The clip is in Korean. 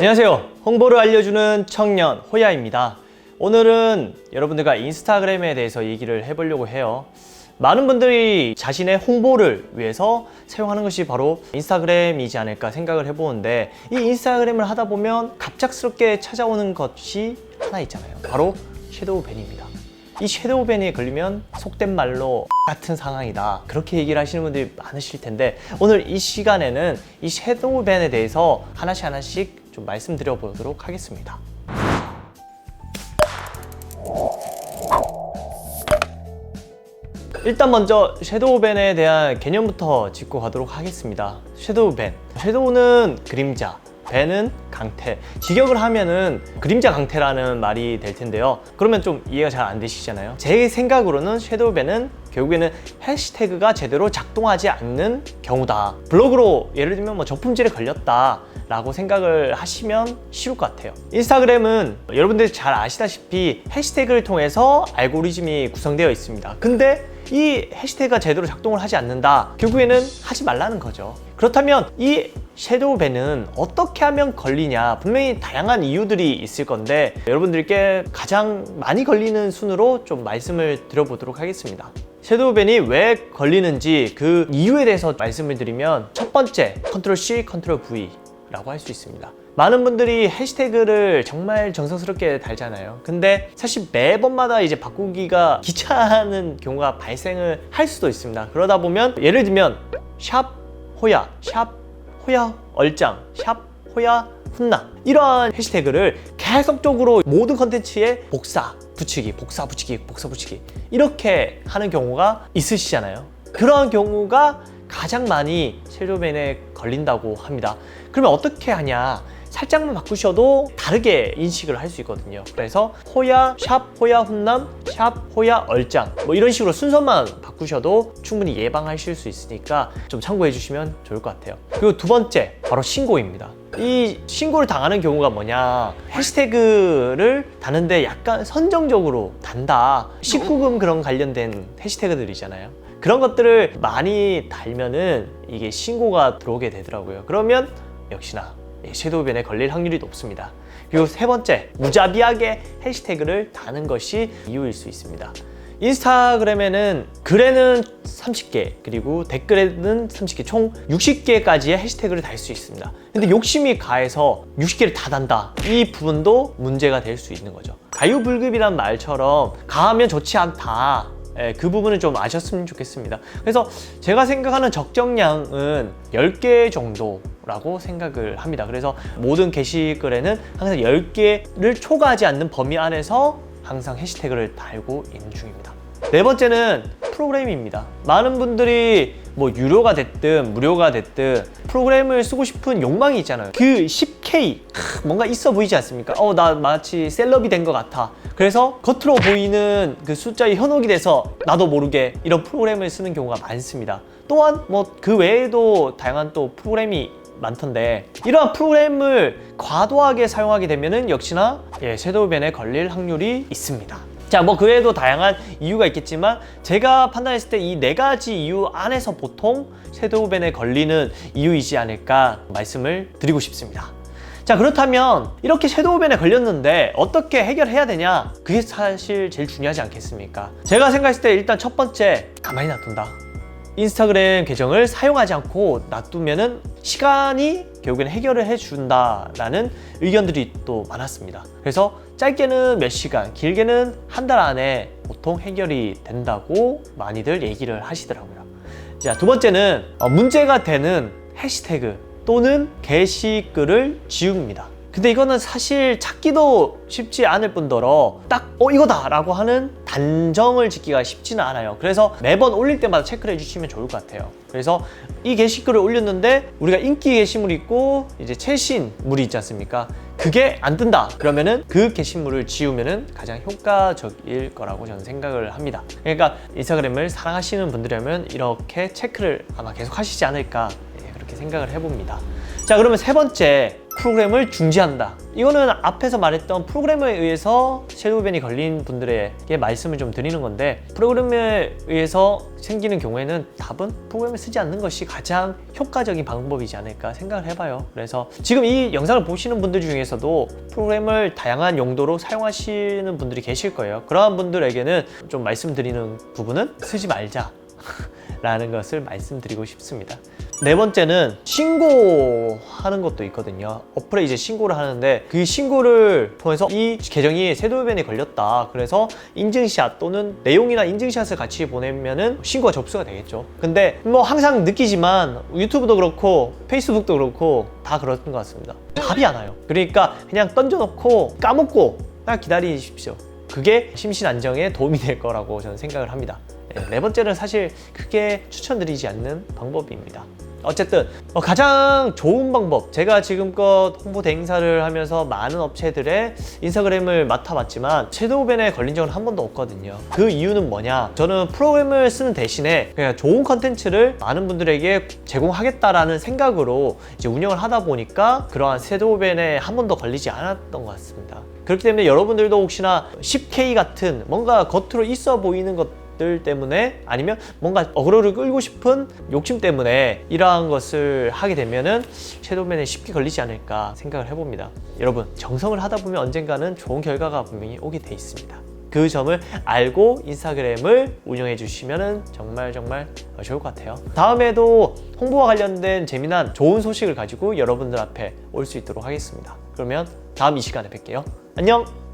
안녕하세요. 홍보를 알려주는 청년 호야입니다. 오늘은 여러분들과 인스타그램에 대해서 얘기를 해보려고 해요. 많은 분들이 자신의 홍보를 위해서 사용하는 것이 바로 인스타그램이지 않을까 생각을 해보는데, 이 인스타그램을 하다 보면 갑작스럽게 찾아오는 것이 하나 있잖아요. 바로 섀도우 밴입니다. 이 섀도우 밴에 걸리면 속된 말로 같은 상황이다, 그렇게 얘기를 하시는 분들이 많으실 텐데, 오늘 이 시간에는 이 섀도우 밴에 대해서 하나씩 좀 말씀드려 보도록 하겠습니다. 일단 먼저 섀도우 밴에 대한 개념부터 짚고 가도록 하겠습니다. 섀도우 밴, 섀도우는 그림자, 밴은 강태. 직역을 하면은 그림자 강태라는 말이 될 텐데요. 그러면 좀 이해가 잘 안 되시잖아요. 제 생각으로는 섀도우 밴은 결국에는 해시태그가 제대로 작동하지 않는 경우다. 블로그로 예를 들면 뭐 저품질에 걸렸다 라고 생각을 하시면 쉬울 것 같아요. 인스타그램은 여러분들이 잘 아시다시피 해시태그를 통해서 알고리즘이 구성되어 있습니다. 근데 이 해시태그가 제대로 작동을 하지 않는다, 결국에는 하지 말라는 거죠. 그렇다면 이 섀도우 밴은 어떻게 하면 걸리냐, 분명히 다양한 이유들이 있을 건데 여러분들께 가장 많이 걸리는 순으로 좀 말씀을 드려보도록 하겠습니다. 섀도우 밴이 왜 걸리는지 그 이유에 대해서 말씀을 드리면, 첫 번째, 컨트롤 C, 컨트롤 V 라고 할 수 있습니다. 많은 분들이 해시태그를 정말 정성스럽게 달잖아요. 근데 사실 매번마다 이제 바꾸기가 귀찮은 경우가 발생을 할 수도 있습니다. 그러다 보면 예를 들면 샵 호야, 샵 호야 얼짱, 샵 호야 훈남, 이러한 해시태그를 계속적으로 모든 컨텐츠에 복사 붙이기, 복사 붙이기, 복사 붙이기, 이렇게 하는 경우가 있으시잖아요. 그런 경우가 가장 많이 섀도우 밴에 걸린다고 합니다. 그러면 어떻게 하냐, 살짝만 바꾸셔도 다르게 인식을 할 수 있거든요. 그래서 호야, 샵 호야 훈남, 샵 호야 얼짱, 뭐 이런 식으로 순서만 바꾸셔도 충분히 예방하실 수 있으니까 좀 참고해 주시면 좋을 것 같아요. 그리고 두 번째, 바로 신고입니다. 이 신고를 당하는 경우가 뭐냐, 해시태그를 다는데 약간 선정적으로 단다, 19금 그런 관련된 해시태그들이잖아요. 그런 것들을 많이 달면은 이게 신고가 들어오게 되더라고요. 그러면 역시나 섀도우 밴에 걸릴 확률이 높습니다. 그리고 세 번째, 무자비하게 해시태그를 다는 것이 이유일 수 있습니다. 인스타그램에는 글에는 30개, 그리고 댓글에는 30개, 총 60개까지의 해시태그를 달 수 있습니다. 근데 욕심이 가해서 60개를 다 단다, 이 부분도 문제가 될 수 있는 거죠. 가유불급이란 말처럼 가하면 좋지 않다, 그 부분은 좀 아셨으면 좋겠습니다. 그래서 제가 생각하는 적정량은 10개 정도라고 생각을 합니다. 그래서 모든 게시글에는 항상 10개를 초과하지 않는 범위 안에서 항상 해시태그를 달고 있는 중입니다. 네 번째는 프로그램입니다. 많은 분들이 뭐 유료가 됐든 무료가 됐든 프로그램을 쓰고 싶은 욕망이 있잖아요. 그 10K 뭔가 있어 보이지 않습니까? 나 마치 셀럽이 된 것 같아. 그래서 겉으로 보이는 그 숫자에 현혹이 돼서 나도 모르게 이런 프로그램을 쓰는 경우가 많습니다. 또한 뭐 그 외에도 다양한 또 프로그램이 많던데, 이러한 프로그램을 과도하게 사용하게 되면은 역시나 섀도우 밴에 걸릴 확률이 있습니다. 자, 뭐 그 외에도 다양한 이유가 있겠지만 제가 판단했을 때 이 네 가지 이유 안에서 보통 섀도우 밴에 걸리는 이유이지 않을까 말씀을 드리고 싶습니다. 자, 그렇다면 이렇게 섀도우 밴에 걸렸는데 어떻게 해결해야 되냐, 그게 사실 제일 중요하지 않겠습니까? 제가 생각했을 때 일단 첫 번째, 가만히 놔둔다. 인스타그램 계정을 사용하지 않고 놔두면은 시간이 결국에는 해결을 해준다라는 의견들이 또 많았습니다. 그래서 짧게는 몇 시간, 길게는 한 달 안에 보통 해결이 된다고 많이들 얘기를 하시더라고요. 자, 두 번째는 문제가 되는 해시태그 또는 게시글을 지웁니다. 근데 이거는 사실 찾기도 쉽지 않을 뿐더러 딱 이거다 라고 하는 단정을 짓기가 쉽지는 않아요. 그래서 매번 올릴 때마다 체크를 해주시면 좋을 것 같아요. 그래서 이 게시글을 올렸는데 우리가 인기 게시물이 있고 이제 최신물이 있지 않습니까? 그게 안 뜬다, 그러면은 그 게시물을 지우면은 가장 효과적일 거라고 저는 생각을 합니다. 그러니까 인스타그램을 사랑하시는 분들이라면 이렇게 체크를 아마 계속 하시지 않을까, 그렇게 생각을 해봅니다. 자, 그러면 세 번째, 프로그램을 중지한다. 이거는 앞에서 말했던 프로그램에 의해서 섀도우 밴이 걸린 분들에게 말씀을 좀 드리는 건데, 프로그램에 의해서 생기는 경우에는 답은 프로그램을 쓰지 않는 것이 가장 효과적인 방법이지 않을까 생각을 해봐요. 그래서 지금 이 영상을 보시는 분들 중에서도 프로그램을 다양한 용도로 사용하시는 분들이 계실 거예요. 그러한 분들에게는 좀 말씀드리는 부분은 쓰지 말자 라는 것을 말씀드리고 싶습니다. 네 번째는 신고하는 것도 있거든요. 어플에 이제 신고를 하는데, 그 신고를 통해서 이 계정이 섀도우 밴에 걸렸다, 그래서 인증샷 또는 내용이나 인증샷을 같이 보내면은 신고가 접수가 되겠죠. 근데 뭐 항상 느끼지만 유튜브도 그렇고 페이스북도 그렇고 다 그런 것 같습니다. 답이 안 와요. 그러니까 그냥 던져놓고 까먹고 그냥 기다리십시오. 그게 심신 안정에 도움이 될 거라고 저는 생각을 합니다. 네 번째는 사실 크게 추천드리지 않는 방법입니다. 어쨌든 가장 좋은 방법, 제가 지금껏 홍보 대행사를 하면서 많은 업체들의 인스타그램을 맡아봤지만 섀도우 밴에 걸린 적은 한 번도 없거든요. 그 이유는 뭐냐, 저는 프로그램을 쓰는 대신에 그냥 좋은 컨텐츠를 많은 분들에게 제공하겠다라는 생각으로 이제 운영을 하다 보니까 그러한 섀도우 밴에 한 번도 걸리지 않았던 것 같습니다. 그렇기 때문에 여러분들도 혹시나 10K 같은 뭔가 겉으로 있어 보이는 것 때문에, 아니면 뭔가 어그로를 끌고 싶은 욕심 때문에 이러한 것을 하게 되면은 섀도우 밴에 쉽게 걸리지 않을까 생각을 해봅니다. 여러분, 정성을 하다 보면 언젠가는 좋은 결과가 분명히 오게 돼 있습니다. 그 점을 알고 인스타그램을 운영해 주시면 정말 좋을 것 같아요. 다음에도 홍보와 관련된 재미난 좋은 소식을 가지고 여러분들 앞에 올 수 있도록 하겠습니다. 그러면 다음 이 시간에 뵐게요. 안녕!